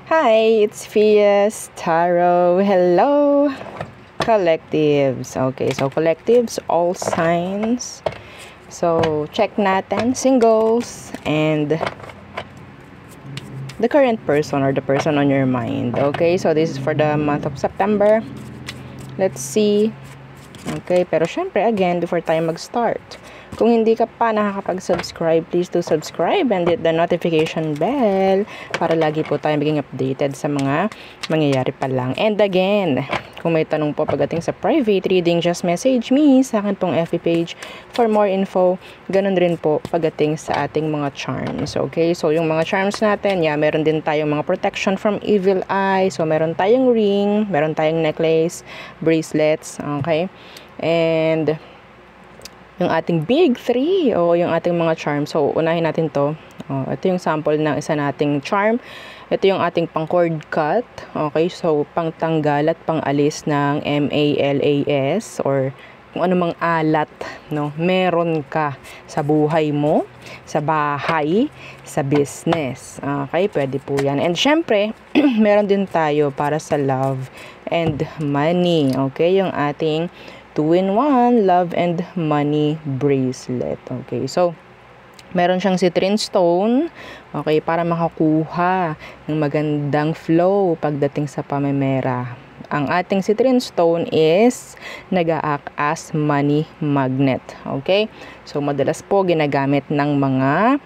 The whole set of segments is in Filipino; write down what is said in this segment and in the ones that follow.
Hi, it's Fias Tarot. Hello, collectives. Okay, so collectives, all signs. So, check natin, singles, and the current person or the person on your mind. Okay, so this is for the month of September. Let's see. Okay, pero syempre, again, before tayo mag-start, kung hindi ka pa nakakapag-subscribe, please do subscribe and hit the notification bell para lagi po tayo maging updated sa mga mangyayari pa lang. And again, kung may tanong po pagdating sa private reading, just message me sa akin pong FB page for more info. Ganun rin po pagdating sa ating mga charms. Okay, so yung mga charms natin, meron din tayong mga protection from evil eye. So meron tayong ring, meron tayong necklace, bracelets, okay? And yung ating big three o yung ating mga charm. So unahin natin to. Ito yung sample ng isa nating charm. Ito yung ating pang cord cut. Okay, so pang tanggal at pang alis ng MALAS or kung anumang alat, no, meron ka sa buhay mo, sa bahay, sa business. Okay, pwede po yan. And syempre, meron din tayo para sa love and money. Okay, yung ating 2-in-1 love and money bracelet. Okay, so meron siyang citrine stone, okay, para makakuha ng magandang flow pagdating sa pamemera. Ang ating citrine stone is nag-a-act as money magnet. Okay, so madalas po ginagamit ng mga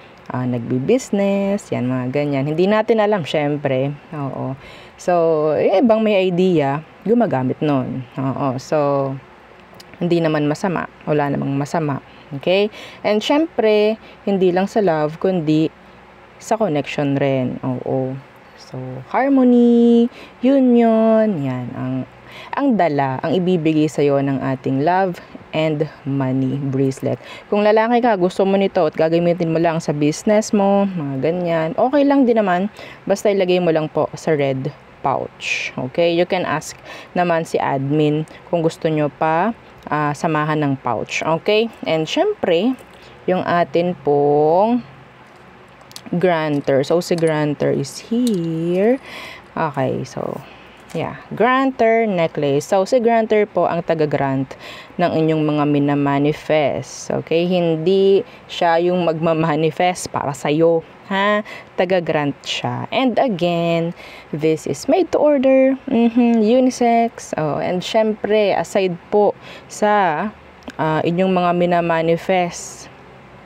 nagbi-business, yan, mga ganyan. Hindi natin alam, syempre. Oo. So, ibang may idea, gumagamit nun. Oo. So, hindi naman masama. Wala namang masama. Okay? And syempre, hindi lang sa love, kundi sa connection rin. Oo. So, harmony, union, yan. Ang dala, ang ibibigay sa'yo ng ating love and money bracelet. Kung lalaki ka, gusto mo nito at gagamitin mo lang sa business mo, mga ganyan, okay lang din naman. Basta ilagay mo lang po sa red pouch. Okay? You can ask naman si admin kung gusto nyo pa samahan ng pouch. Okay? And syempre, yung atin pong granter. So, si granter is here. Okay, so, yeah. Granter necklace. So, si granter po ang taga-grant ng inyong mga minamanifest. Okay? Hindi siya yung magmamanifest para sa'yo. Ha? Taga-grant siya. And again, this is made to order. Unisex. And syempre, aside po sa inyong mga minamanifest,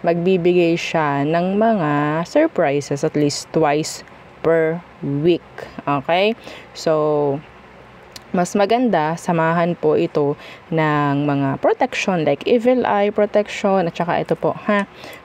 magbibigay siya ng mga surprises at least twice per week. Okay? So, mas maganda, samahan po ito ng mga protection like evil eye protection at saka ito po,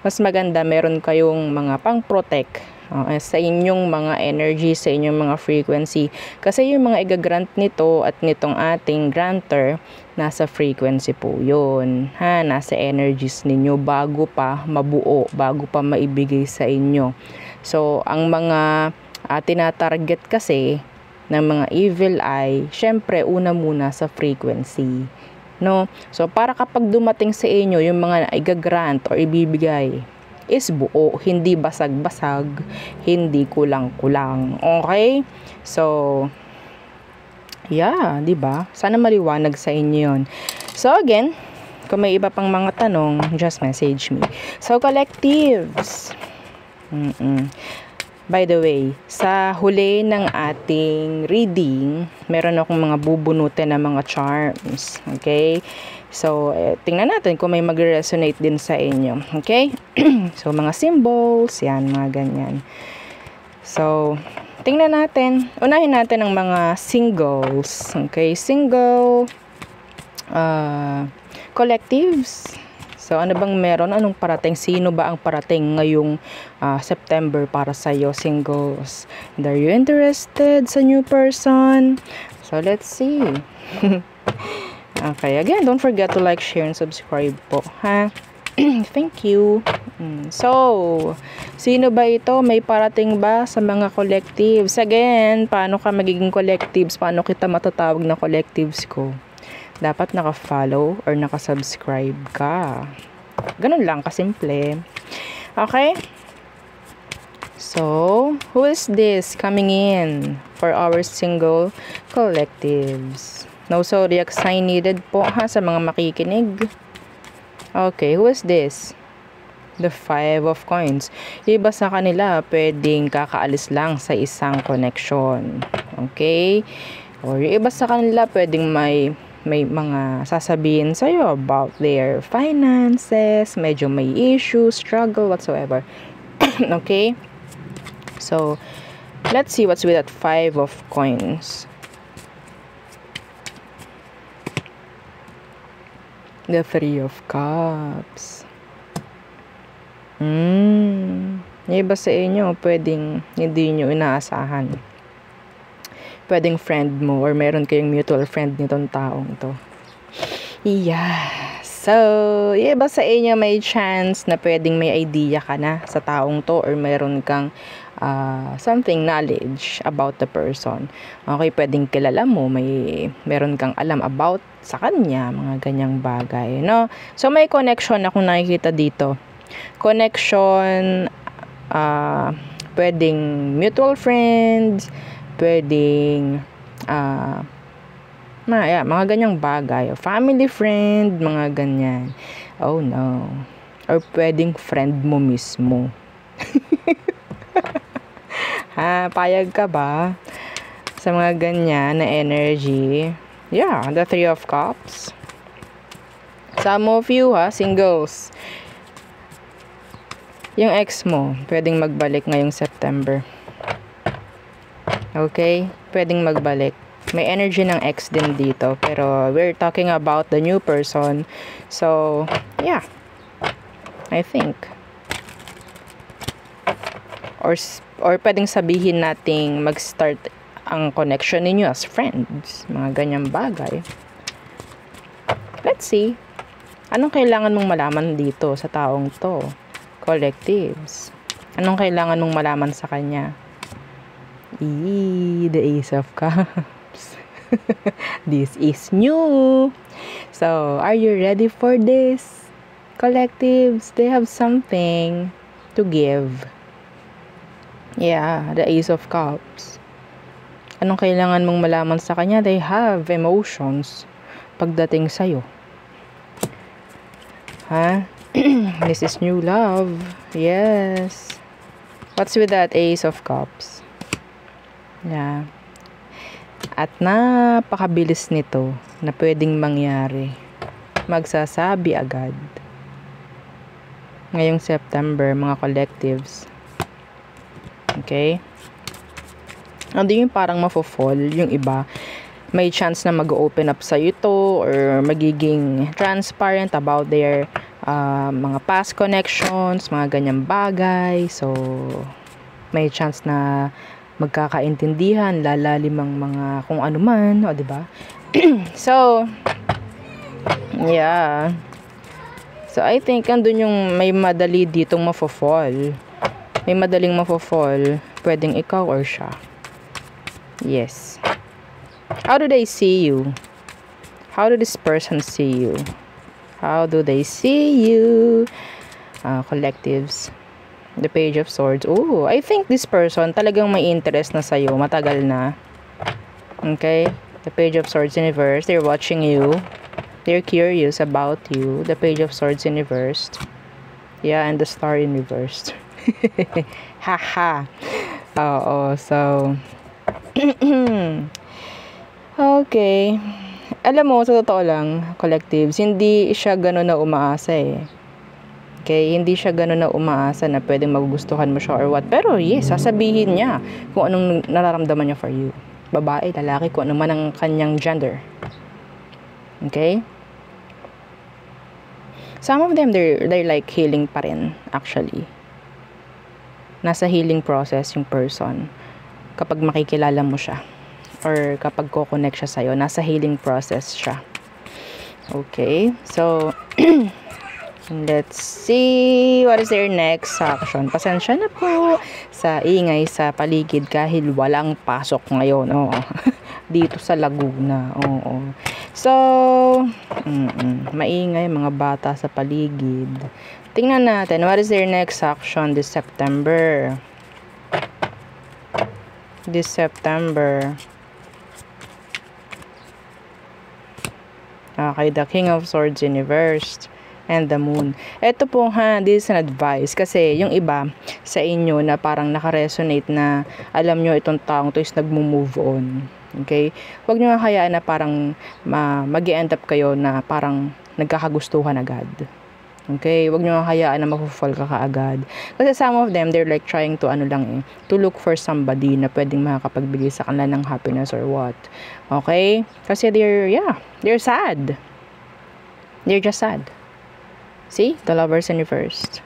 mas maganda meron kayong mga pang-protect sa inyong mga energy, sa inyong mga frequency. Kasi yung mga igagrant nito at nitong ating granter, nasa frequency po yun. Nasa energies ninyo bago pa mabuo, bago pa maibigay sa inyo. So, ang mga tinatarget kasi ng mga evil eye, syempre una muna sa frequency, no? So para kapag dumating sa inyo yung mga igagrant or ibibigay is buo, hindi basag-basag, hindi kulang-kulang. Okay? So yeah, 'di ba? Sana maliwanag sa inyo 'yon. So again, kung may iba pang mga tanong, just message me. So collectives. By the way, sa huli ng ating reading, meron akong mga bubunutin na mga charms. Okay? So, tingnan natin kung may mag-resonate din sa inyo. Okay? So, mga symbols, yan, mga ganyan. So, tingnan natin. Unahin natin ang mga singles. Okay? Single, collectives. So, ano bang meron? Anong parating? Sino ba ang parating ngayong September para sa'yo, singles? And are you interested sa new person? So, let's see. Okay, again, don't forget to like, share, and subscribe po, ha? Thank you. So, sino ba ito? May parating ba sa mga collectives? Again, paano ka magiging collectives? Paano kita matatawag na collectives ko? Dapat naka-follow or naka-subscribe ka. Ganun lang, kasimple. Okay? So, who is this coming in for our single collectives? No zodiac sign needed po ha sa mga makikinig. Okay, who is this? The 5 of coins. Iba sa kanila, pwedeng kakaalis lang sa isang connection. Okay? Or iba sa kanila, pwedeng may mga sasabihin sa'yo about their finances, medyo may issue, struggle, whatsoever. Okay? So, let's see what's with that 5 of coins. The 3 of cups. Yung iba sa inyo, pwedeng hindi nyo inaasahan. Pwedeng friend mo or meron kayong mutual friend nitong taong to. Yeah. So, iba sa inyo may chance na pwedeng may idea ka na sa taong to or meron kang something knowledge about the person. Okay, pwedeng kilala mo, meron kang alam about sa kanya, mga ganyang bagay, no? So, may connection akong nakikita dito. Connection, pwedeng mutual friends, pwedeng mga ganyang bagay, family friend, mga ganyan. Oh no. Or pwedeng friend mo mismo. Payag ka ba sa mga ganyan na energy? Yeah, the 3 of cups. Some of you singles, yung ex mo pwedeng magbalik ngayong September. Okay, pwedeng magbalik. May energy ng ex din dito, pero we're talking about the new person. So yeah, I think or pwedeng sabihin nating mag-start ang connection ninyo as friends, mga ganyang bagay. Let's see, anong kailangan mong malaman dito sa taong to, collectives? Anong kailangan mong malaman sa kanya? The Ace of Cups. This is new. So, are you ready for this? Collectives, they have something to give. Yeah, the Ace of Cups. Anong kailangan mong malaman sa kanya? They have emotions pagdating sa'yo. This is new love. Yes. What's with that Ace of Cups? Yeah. At napakabilis nito na pwedeng mangyari. Magsasabi agad. Ngayong September, mga collectives. Okay? Hindi yung parang mafo-fall yung iba. May chance na mag-open up sa ito or magiging transparent about their mga past connections, mga ganyang bagay. So, may chance na magkakaintindihan, lalalimang mga kung ano man, o diba? So, yeah. So, I think andun yung may madali ditong mafo-fall. May madaling mafo-fall. Pwedeng ikaw or siya. Yes. How do they see you? How do this person see you? How do they see you? Collectives. The Page of Swords. Oh, I think this person talagang may interest na sa'yo. Matagal na. Okay? The Page of Swords in reverse. They're watching you. They're curious about you. The Page of Swords in reverse. Yeah, and the Star in reverse. Haha. Oo, so okay. Alam mo, sa totoo lang, collectives, hindi siya gano'n na umaasa eh. Okay, hindi siya gano'n na umaasa na pwedeng magugustuhan mo siya or what. Pero yes, sasabihin niya kung anong nararamdaman niya for you. Babae, lalaki, kung ano man ang kanyang gender. Okay? Some of them, they're like healing pa rin, actually. Nasa healing process yung person. Kapag makikilala mo siya. Or kapag ko-connect siya sa'yo, nasa healing process siya. Okay, so let's see what is their next action. Pasensya na po sa ingay sa paligid kahit walang pasok ngayon. Oo. Dito sa Laguna. Oo. So, maingay mga bata sa paligid. Tingnan natin, what is their next action this September? this September. Okay, the King of Swords in reverse and the Moon. Ito po this is an advice kasi yung iba sa inyo na parang naka-resonate na alam nyo itong taong to is nagmo-move on. Okay? Huwag nyo hayaan na parang mag-end up kayo na parang nagkakagustuhan agad. Okay? Huwag nyo hayaan na mag-fall ka kaagad. Kasi some of them, they're like trying to to look for somebody na pwedeng makakapagbigay sa kanila ng happiness or what. Okay? Kasi they're sad. They're just sad. See? The Lovers in reverse.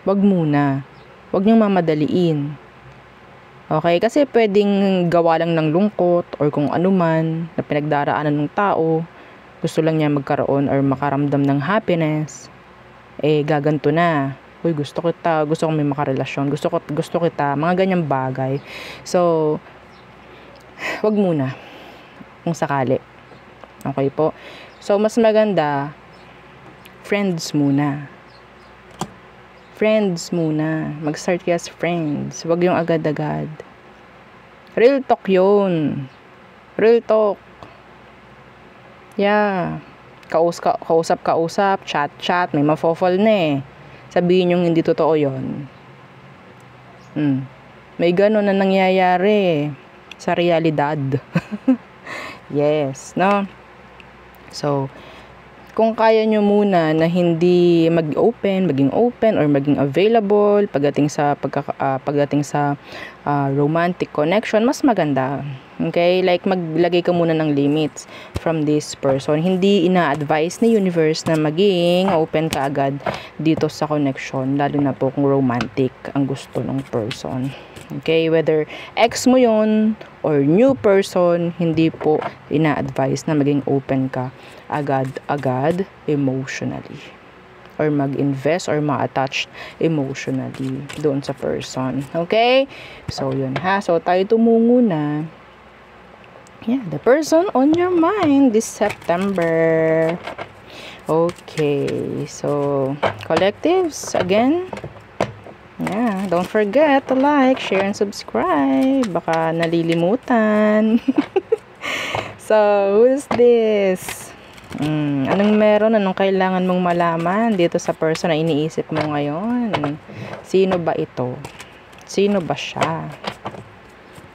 Wag muna. Wag niyong mamadaliin. Okay? Kasi pwedeng gawa lang ng lungkot or kung ano man na pinagdaraanan ng tao. Gusto lang niya magkaroon or makaramdam ng happiness. Gaganto na. Uy, gusto kong may makarelasyon. Gusto kita. Mga ganyang bagay. So, wag muna. Kung sakali. Okay po? So, mas maganda, friends muna. Friends muna. Mag-start kayo as friends. Wag yung agad-agad. Real talk yun. Real talk. Yeah. Kausap, chat, may mafo-fall na Sabihin yung hindi totoo yun. May gano'n na nangyayari sa realidad. Yes, no? So, kung kaya nyo muna na hindi maging open or maging available pagdating sa romantic connection, mas maganda. Okay? Like maglagay ka muna ng limits from this person. Hindi ina-advise ni universe na maging open ka agad dito sa connection, lalo na po kung romantic ang gusto ng person. Okay, whether ex mo yon or new person, hindi po ina-advise na maging open ka agad-agad emotionally or mag-invest or ma-attach emotionally doon sa person. Okay? So, yun ha. So, tayo tumungo na. Yeah, the person on your mind this September. Okay. So, collectives, again, yeah, don't forget to like, share, and subscribe. Baka nalilimutan. So, who's this? Anong meron? Anong kailangan mong malaman dito sa person na iniisip mo ngayon? Sino ba ito? Sino ba siya?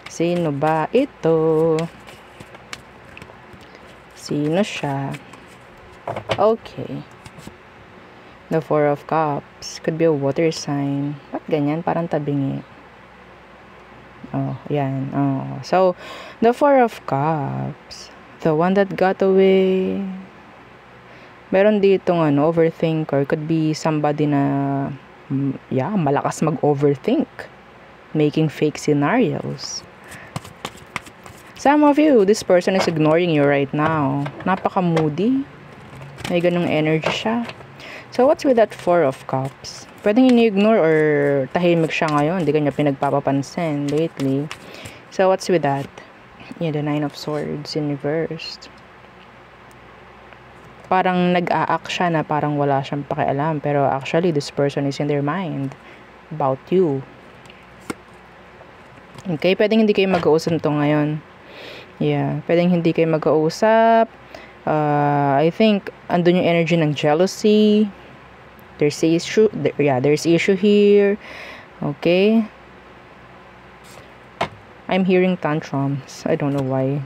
Sino ba ito? Sino siya? Okay. The Four of Cups. Could be a water sign. Ba't ganyan? Parang tabingi. Oh, yan. Oh. So, the Four of Cups. The one that got away. Meron ditong overthinker. Could be somebody na, malakas mag-overthink. Making fake scenarios. Some of you, this person is ignoring you right now. Napaka-moody. May ganung energy siya. So, what's with that Four of Cups? Pwedeng ini-ignore or tahimik siya ngayon. Hindi kanya pinagpapapansin lately. So, what's with that? Yeah, the Nine of Swords in reversed. Parang nag-a-act siya na parang wala siyang pakialam. Pero actually, this person is in their mind about you. Okay, pwedeng hindi kayo mag-uusap to ngayon. Yeah, pwedeng hindi kayo mag-uusap. I think andun yung energy ng jealousy. There's issue. There's issue here. Okay. I'm hearing tantrums. I don't know why.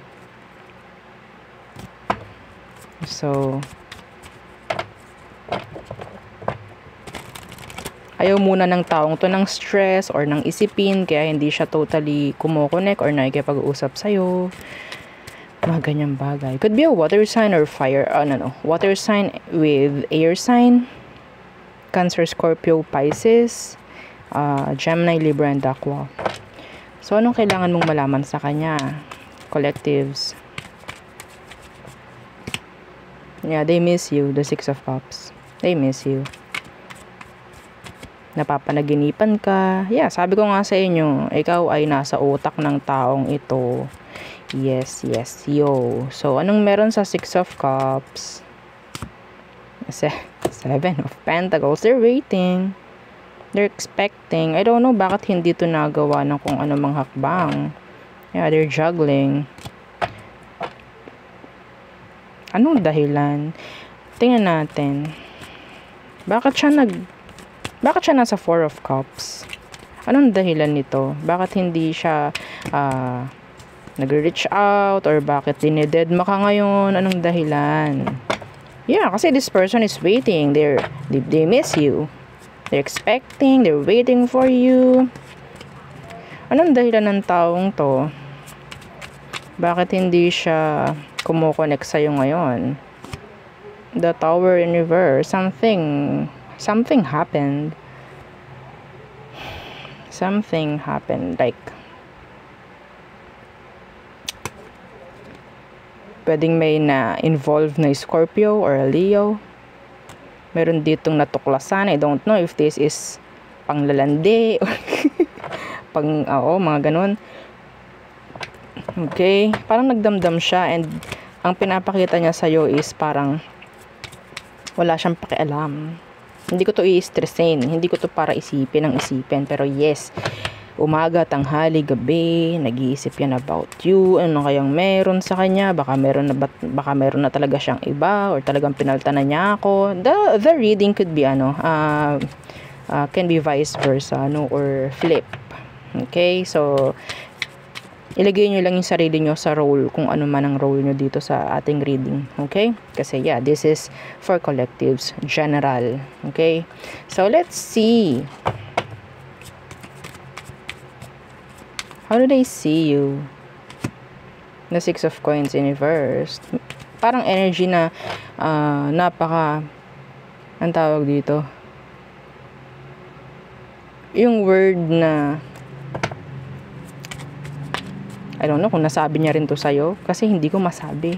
So, ayaw muna ng taong to ng stress or ng isipin, kaya hindi siya totally kumokonek or nakikipag-usap sa'yo. Mga ganyang bagay. Could be a water sign or fire. Water sign with air sign. Cancer, Scorpio, Pisces, Gemini, Libra, and Aqua. So, anong kailangan mong malaman sa kanya? Collectives. Yeah, they miss you. The Six of Cups. They miss you. Napapanaginipan ka. Yeah, sabi ko nga sa inyo, ikaw ay nasa utak ng taong ito. Yes, yo. So, anong meron sa Six of Cups? Seven of Pentacles. They're waiting. They're expecting. I don't know bakit hindi to nagawa ng kung ano mang hakbang. Yeah, they're juggling. Anong dahilan? Tingnan natin. Bakit siya nasa Four of Cups? Anong dahilan nito? Bakit hindi siya nag-reach out? Or bakit dinededma ka ngayon? Anong dahilan? Yeah, kasi this person is waiting. They miss you. They're expecting, they're waiting for you. Anong dahilan ng taong to? Bakit hindi siya kumokonek sa'yo ngayon? The Tower in reverse. Something happened. Something happened. Like, pwedeng may na-involve na Scorpio or a Leo. Meron ditong natuklasan. I don't know if this is panglalandi or mga ganun. Okay, parang nagdamdam siya and ang pinapakita niya sa'yo is parang wala siyang pakialam. Hindi ko to i-stressin, hindi ko to para isipin, pero yes, umaga, tanghali, gabi, nag-iisip yan about you, ano kayang meron sa kanya, baka meron na talaga siyang iba, or talagang pinalta na niya ako. The reading could be can be vice versa, no, or flip. Okay, so ilagay nyo lang yung sarili nyo sa role, kung ano man ang role nyo dito sa ating reading. Okay? Kasi yeah, this is for collectives, general. Okay? So, let's see. How do they see you? The Six of Coins in reverse. Parang energy na ang tawag dito? Yung word na I don't know kung nasabi niya rin to sa'yo. Kasi hindi ko masabi.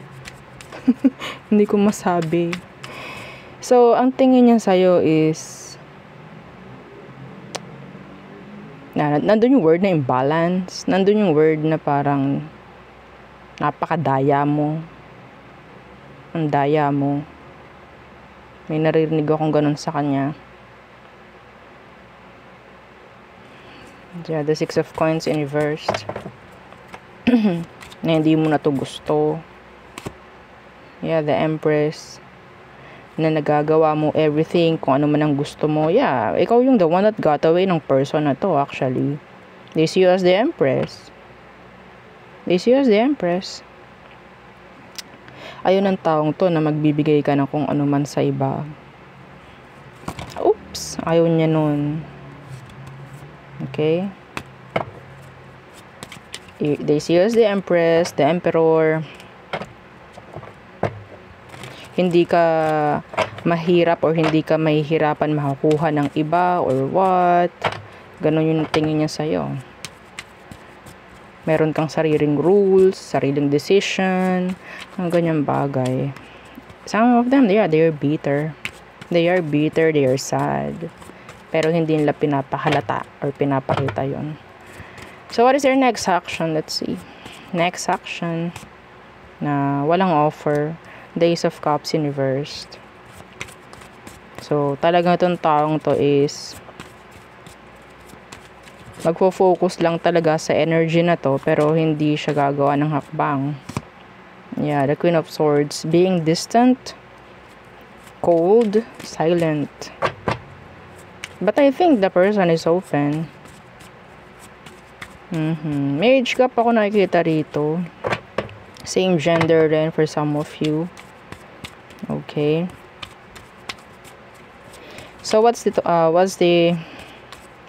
Hindi ko masabi. So, ang tingin niya sa'yo is nandun yung word na imbalance. Nandun yung word na parang napakadaya mo. Ang daya mo. May naririnig akong ganun sa kanya. Yeah, the Six of Coins in reverse. Na hindi mo na to gusto. Yeah, the Empress. Na nagagawa mo everything, kung ano man ang gusto mo. Yeah, ikaw yung the one that got away ng person na to actually. They see you as the Empress. They see you as the Empress. Ayun ang taong to na magbibigay ka ng kung ano man sa iba. Oops, ayaw niya nun. Okay. They see you as the Empress, the Emperor. Hindi ka mahirap or hindi ka mahihirapan makakuha ng iba or what. Ganon yung tingin niya sa'yo. Meron kang sariling rules, sariling decision, ang ganyang bagay. Some of them, they are bitter. They are bitter, they are sad. Pero hindi nila pinapahalata or pinapakita yon. So, what is your next action? Let's see. Next action na walang offer. Days of Cups in reversed. So, talagang itong taong to is magfo-focus lang talaga sa energy na to pero hindi siya gagawa ng hakbang. Yeah, the Queen of Swords. Being distant, cold, silent. But I think the person is open. Marriage gap ako nakikita rito. Same gender rin for some of you. Okay. So what's the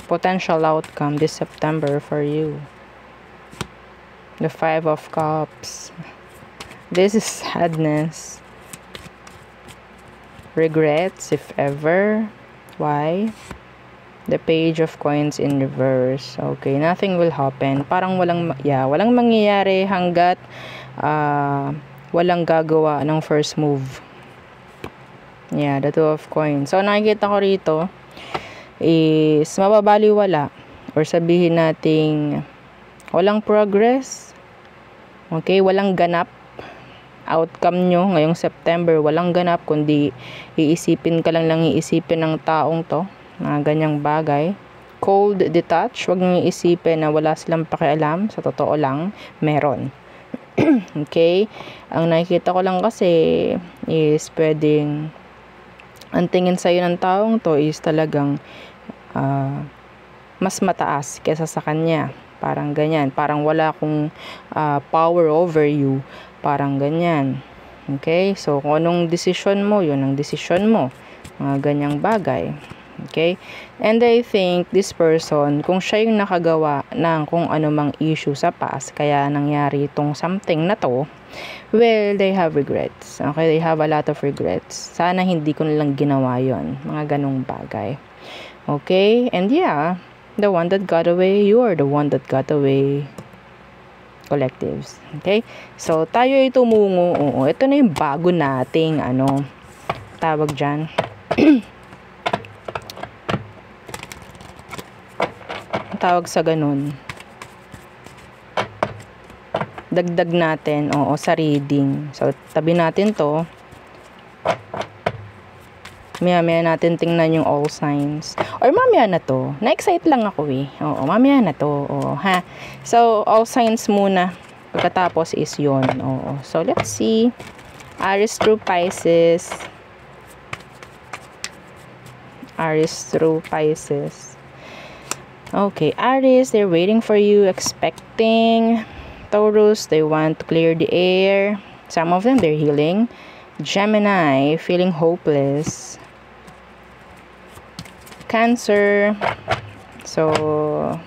potential outcome this September for you? The Five of Cups. This is sadness. Regrets, if ever. Why? The Page of Coins in reverse. Okay, nothing will happen. Parang walang mangyayari hanggat walang gagawa ng first move. Yeah, the Two of Coins. So, nakikita ko rito is mababaliwala or sabihin nating walang progress. Okay, walang ganap. Outcome nyo ngayong September, walang ganap kundi iisipin ka lang iisipin ng taong to. Mga ganyang bagay. Cold, detached. Huwag nyo isipin na wala silang pakialam. Sa totoo lang, meron. Okay? Ang nakikita ko lang kasi is pwedeng ang tingin sa'yo ng taong to is talagang mas mataas kesa sa kanya. Parang ganyan. Parang wala akong power over you. Parang ganyan. Okay? So, kung anong desisyon mo, yun ang desisyon mo. Mga ganyang bagay. Okay? And I think this person, kung siya yung nakagawa ng kung anumang issue sa past, kaya nangyari itong something na to, well, they have regrets. Okay? They have a lot of regrets. Sana hindi ko nilang ginawa yon. Mga ganong bagay. Okay? And yeah, the one that got away, you are the one that got away. Collectives. Okay? So, tayo ay tumungo. Oo, ito na yung bago nating tawag dyan. Tawag sa ganun. Dagdag natin, sa reading. So, tabi natin to. Maya natin tingnan yung all signs. Or mamaya na to. Na-excite lang ako eh. Oo, mamaya na to. Oo, ha? So, all signs muna. Pagkatapos is yun. Oo. So, let's see. Aries through Pisces. Aries through Pisces. Okay, Aries, they're waiting for you, expecting. Taurus, they want to clear the air. Some of them, they're healing. Gemini, feeling hopeless. Cancer, so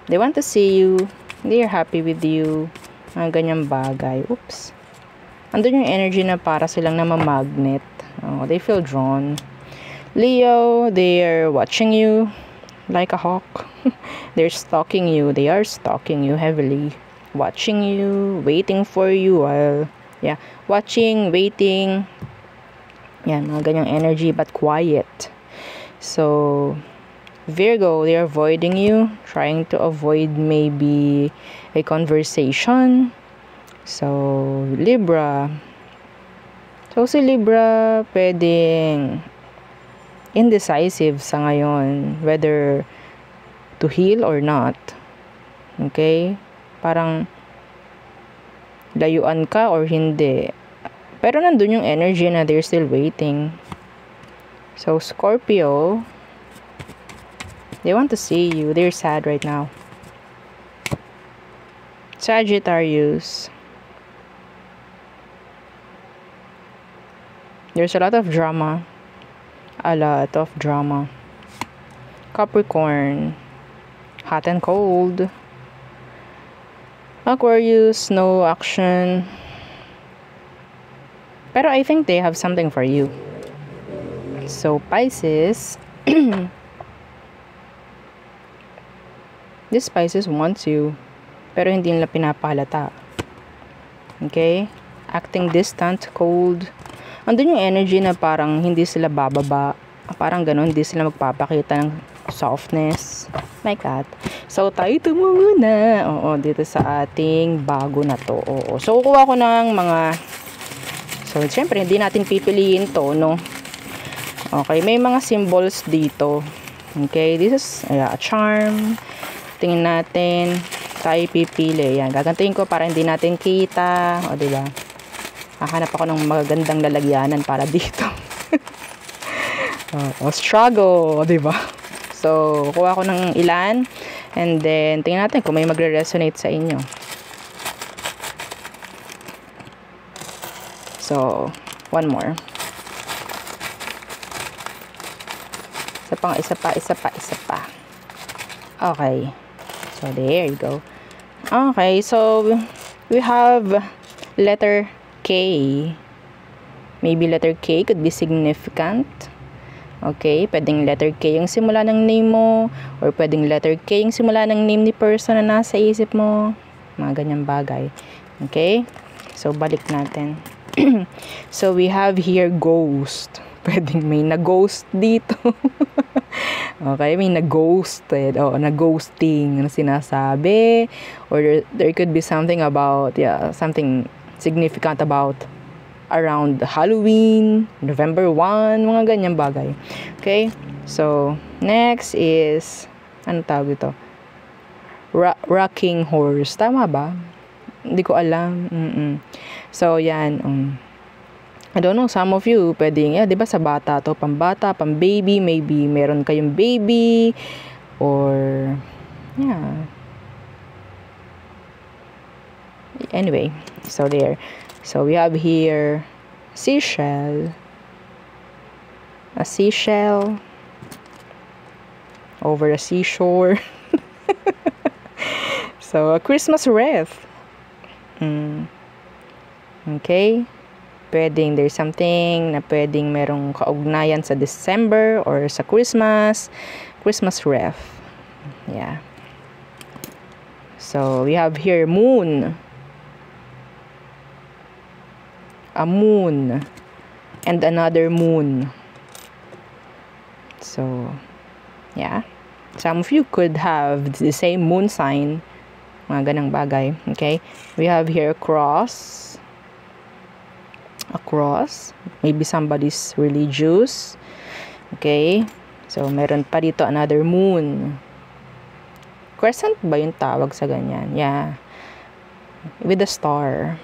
they want to see you. They're happy with you. Mga ganyang bagay. Oops. Andun yung energy na para silang namamagnet. Oh, they feel drawn. Leo, they're watching you like a hawk. They're stalking you. They are stalking you heavily. Watching you, waiting for you while, watching, waiting. Yan, mga ganyang energy, but quiet. So, Virgo, they're avoiding you, trying to avoid maybe a conversation. So, Libra. So, si Libra, pwedeng indecisive sa ngayon, whether to heal or not. Okay? Parang layuan ka or hindi. Pero nandun yung energy na they're still waiting. So, Scorpio, they want to see you. They're sad right now. Sagittarius, there's a lot of drama. A lot of drama. Capricorn, hot and cold. Aquarius, no action. Pero I think they have something for you. So, Pisces, this Pisces wants you, pero hindi nila pinapahalata. Okay? Acting distant, cold. Andun yung energy na parang hindi sila bababa. Parang ganun, hindi sila magpapakita ng softness. Like that. So, tayo tumungo na. Oo, dito sa ating bago na to. Oo. So, kukuha ko ng mga... So, syempre, hindi natin pipiliin to, no? Okay, may mga symbols dito. Okay, this is a charm. Tingin natin. Tayo pipili. Yan, gagantuin ko para hindi natin kita. O, diba? Hahanap ako ng magagandang lalagyanan para dito. Struggle, diba? So, kuha ko ng ilan. And then, tingnan natin kung may magre-resonate sa inyo. So, one more. Isa pa. Okay. So, there you go. Okay, so, we have letter K. Maybe letter K could be significant. Okay, pwedeng letter K yung simula ng name mo, or pwedeng letter K yung simula ng name ni person na nasa isip mo. Mga ganyang bagay. Okay? So, balik natin. So, we have here ghost. Pwedeng may na-ghost dito. Okay, may na-ghosted. O, na-ghosting na sinasabi. Or there could be something about, something significant about around Halloween, November 1, mga ganyang bagay. Okay? So, next is, ano tawag ito? Rocking horse. Tama ba? Hindi ko alam. So, yan. I don't know, some of you, pwedeng, di ba sa bata to, pambata, pambaby, maybe meron kayong baby, or, yeah. Anyway, so there. So, we have here, seashell. A seashell. Over a seashore. So, a Christmas wreath. Okay. Pwedeng there's something na pwedeng merong kaugnayan sa December or sa Christmas wreath. Yeah. So, we have here moon. A moon. And another moon. So, yeah. Some of you could have the same moon sign. Mga ganang bagay. Okay? We have here a cross. Maybe somebody's religious. Okay? So, meron pa dito another moon. Crescent ba yung tawag sa ganyan? Yeah. With a star.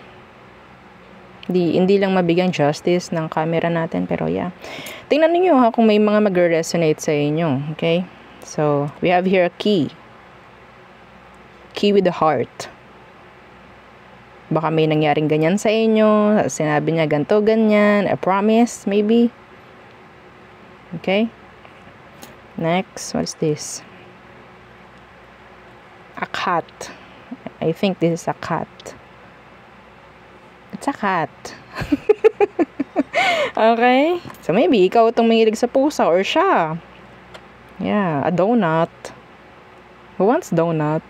Hindi lang mabigyan justice ng camera natin, pero yeah. Tingnan niyo ha kung may mga mag-resonate sa inyo. Okay? So, we have here a key. Key with a heart. Baka may nangyaring ganyan sa inyo. Sinabi niya ganto, ganyan. A promise, maybe. Okay? Next, what's this? A cat. I think this is a cat. It's a cat. Okay? So, maybe ikaw itong mahilig sa pusa or siya. Yeah, a donut. Who wants donut?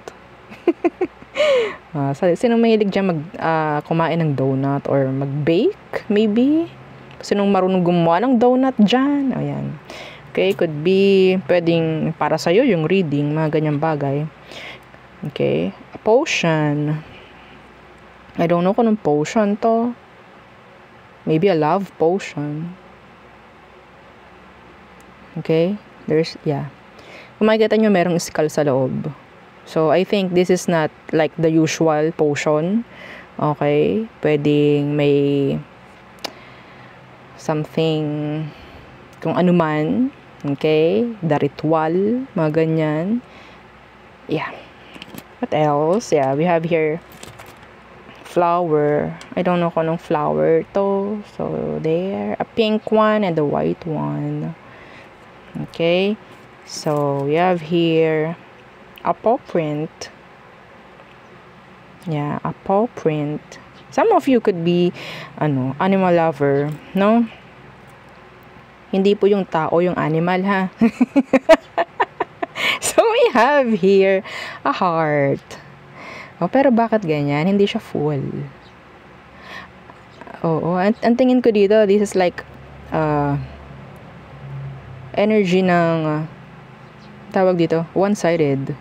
Sino mahilig dyan kumain ng donut or mag-bake, maybe? Sinong marunong gumawa ng donut dyan? Ayan. Okay, could be, pwedeng para sa'yo yung reading, mga ganyang bagay. Okay, a potion. I don't know kung anong potion to. Maybe a love potion. Okay, there's, yeah. Kung makikita nyo, merong skull sa loob. So, I think this is not like the usual potion. Okay? Pwedeng may something, kung ano man. Okay? The ritual, mga ganyan. Yeah. What else? Yeah, we have here flower. I don't know kung anong flower to. So, there. A pink one and a white one. Okay? So, we have here a paw print. Yeah, a paw print. Some of you could be, animal lover, no? Hindi po yung tao, yung animal, ha? So, we have here a heart. Oh, pero bakit ganyan? Hindi siya full. Oo, ang tingin ko dito, this is like, energy ng, tawag dito, one-sided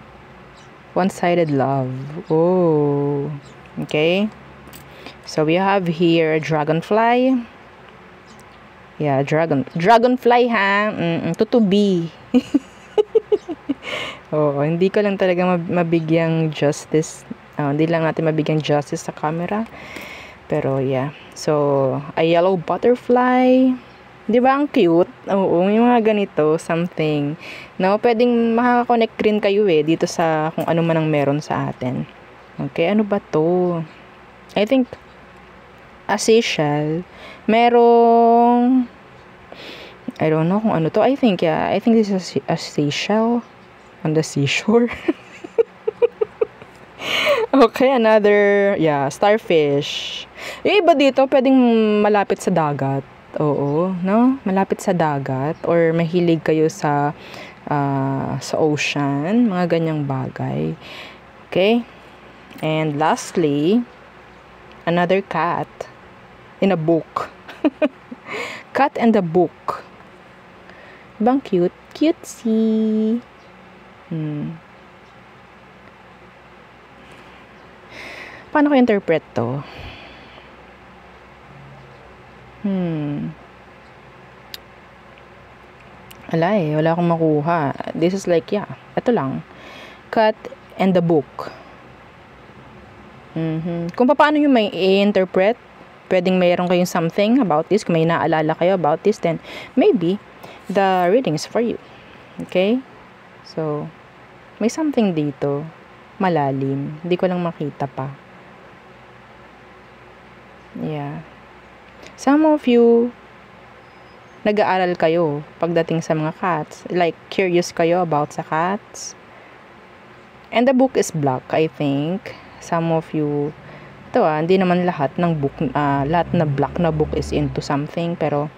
love. Oh, okay. So, we have here a dragonfly. Yeah, dragonfly, ha? Tutubi. Oo, hindi ko lang talaga mabigyang justice. Hindi lang natin mabigyang justice sa camera. Pero, yeah. So, a yellow butterfly. Di ba ang cute? Oo, may mga ganito, something. No, pwedeng makaka-connect rin kayo dito sa kung ano man ang meron sa atin. Okay, ano ba to? I think, a seashell. Merong, I don't know kung ano to. I think this is a seashell on the seashore. Okay, another, yeah, starfish. Yung iba dito, pwedeng malapit sa dagat. Oo, no? Malapit sa dagat or mahilig kayo sa ocean, mga ganyang bagay. Okay? And lastly, another cat in a book. Cat and a book. Bang cute? Cutesy. Paano ko interpret to? Wala akong makuha. This is like, ito lang. Cut and the book. Kung paano nyo may i-interpret, pwedeng mayroon kayong something about this, kung may naalala kayo about this, then maybe the reading is for you. Okay? So, may something dito, malalim. Hindi ko lang makita pa. Yeah. Some of you, nag-aaral kayo pagdating sa mga cats. Like, curious kayo about sa cats. And the book is black, I think. Some of you, hindi naman lahat ng book, lahat na black na book is into something, pero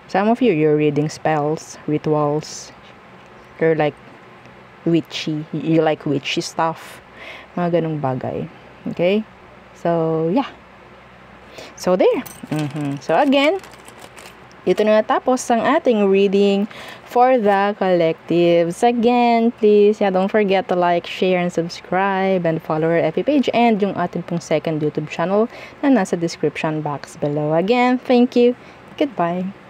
some of you, you're reading spells, rituals, you're like witchy, you like witchy stuff, mga ganung bagay. Okay? So, yeah. So, there. So, again, dito na natapos ang ating reading for the collectives. Again, please, don't forget to like, share, and subscribe, and follow our FB page, and yung atin pong second YouTube channel na nasa description box below. Again, thank you. Goodbye.